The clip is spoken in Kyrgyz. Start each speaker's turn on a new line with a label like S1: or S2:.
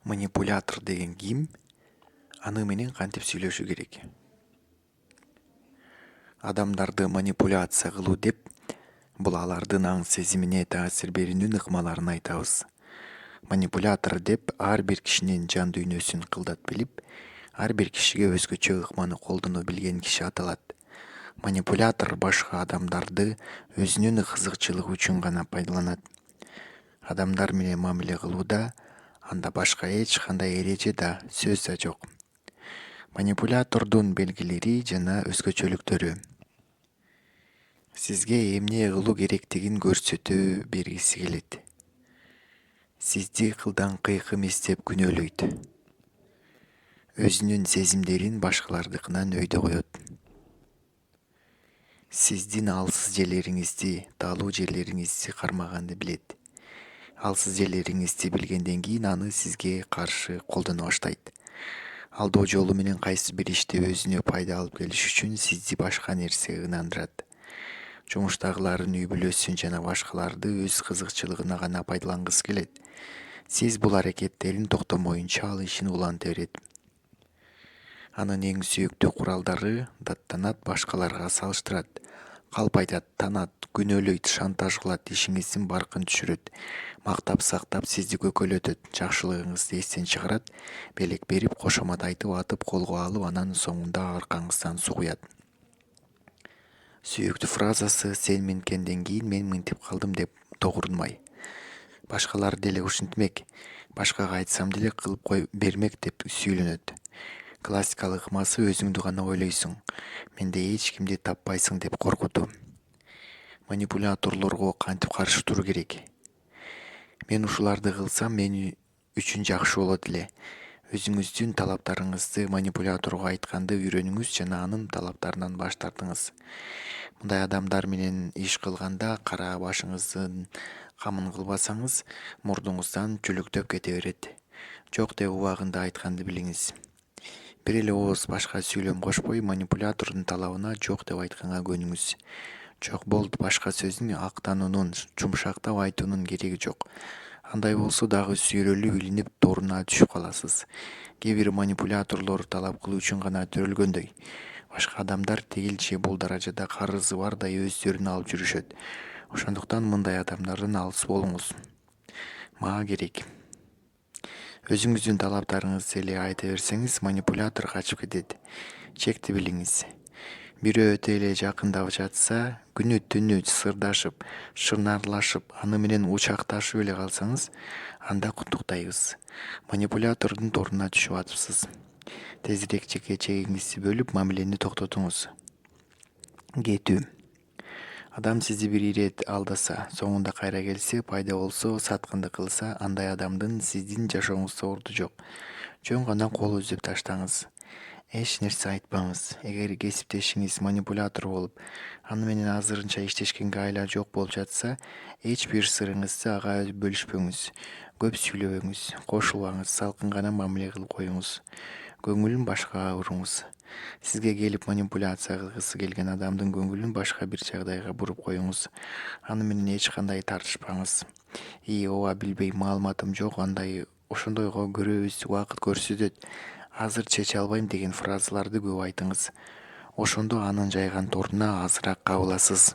S1: Манипулятор деген ким? Аны менен кантип сүйлөшүү керек? Адамдарды манипуляция кылуу деп бул алардын аң сезимине таасир берүүнүн ыкмаларын айтабыз. Манипулятор деп ар бир кишинин жан дүйнөсүн кылдат билип, ар бир кишиге өзгөчө ыкманы колдоно билген киши аталат. Манипулятор башка адамдарды өзүнүн кызыкчылыгы үчүн гана пайдаланат. Адамдар менен мамиле кылууда анда башка эч кандай эреже да сөз да жок. Манипулятордун белгилери жана өзгөчөлүктөрү. Сизге эмне кылуу керектигин көрсөтө бергиси келет. Сизди кылдан кыйкым издеп күнөөлөйт. Өзүнүн сезимдерин башкалардыкынан өйдө коет. Сиздин алсыз жерлериңизди, талуу жерлериңизди кармаганды билет. Алсыз жерлериңизди билгенден кийин аны сизге каршы колдоно баштайт. Алдоо жолу менен кайсы бир ишти өзүнө пайда алып келиш үчүн сизди башка нерсеге ынандырат. Жумуштагыларын, үй бүлөсүн жана башкаларды өз кызыкчылыгына гана пайдалангысы келет. Сиз бул аракеттерин токтомоюнча ал ишин уланта берет. Анын эң сүйүктүү куралдары даттанат, башкаларга салыштырат, калп айтат, танат, күнөөлөйт, шантаж кылат, ишиңиздин баркын түшүрөт, мактап сактап сизди көкөлөтөт, жакшылыгыңызды эстен чыгарат, белек берип, кошомат айтып, атып колго алып, анан соңунда аркаңыздан суу куят. Сүйүктүү фразасы сен минткенден кийин мен мынтип калдым деп тогурунмай. Башкалар деле ушинтмек, башкага айтсам деле кылып кой бермек деп сүйлөнөт. Классикалык ыкмасы өзүңдү гана ойлойсуң, менде эч кимди таппайсың деп коркутуу. Манипуляторлорго кантип каршы туруу керек? Мен ушуларды кылсам мен үчүн жакшы болот эле. Өзүңүздүн талаптарыңызды манипуляторго айтканды үйрөнүңүз жана анын талаптарынан баш тартыңыз. Мындай адамдар менен иш кылганда кара башыңыздын камын кылбасаңыз, мурдуңуздан чүлүктөп кете берет. Жок деп убагында айтканды билиңиз. Бир эле ооз башка сүйлөм кошпой, манипулятордун талабына жок деп айтканга көнүңүз. Жок болду башка сөздүн актануунун, жумшактап айтуунун кереги жок. Андай болсо дагы сүйрөлүп илинип торуна түшүп каласыз. Кээ бир манипуляторлор талап кылуу үчүн гана төрөлгөндөй. Башка адамдар тигил же бул даражада карызы бардай өздөрүн алып жүрүшөт. Ошондуктан мындай адамдардан алыс болуңуз. Мага керек. Өзүңүздүн талаптарыңызды эле айта берсеңиз, манипулятор качып кетет. Чекти билиңиз. Бирөө өтө эле жакындап жатса, күнү түнү сырдашып, шынарлашып, аны менен учакташып эле калсаңыз, анда куттуктайбыз. Манипулятордун торуна түшүп атыпсыз. Тезирээк жеке-чегиңизди бөлүп, мамилени токтотуңуз. Кетүү. Адам сизди бир ирет алдаса, соңунда кайра келсе, пайда болсо, саткындык кылса, андай адамдын сиздин жашооңузда орду жок. Жөн гана кол үзүп таштаңыз. Эч нерсе айтпаңыз. Эгер кесиптешиңиз манипулятор болуп, аны менен азырынча иштешкенге айла жок болуп жатса, эч бир сырыңызды ага бөлүшпөңүз. Көп сүйлөбөңүз, кошулбаңыз, салкын гана мамиле кылып коюңуз. Көңүлүн башкага буруңуз. Сизге келип манипуляция кылгысы келген адамдын көңүлүн башка бир жагдайга буруп коюңуз. Аны менен эч кандай тартышпаңыз. Ооба билбейм, маалыматым жок, андай ошондойго көрөбүз, убакыт көрсөтөт. Азыр чече албайм деген фразаларды көп айтыңыз. Ошондо анын жайган торуна азыраак кабыласыз.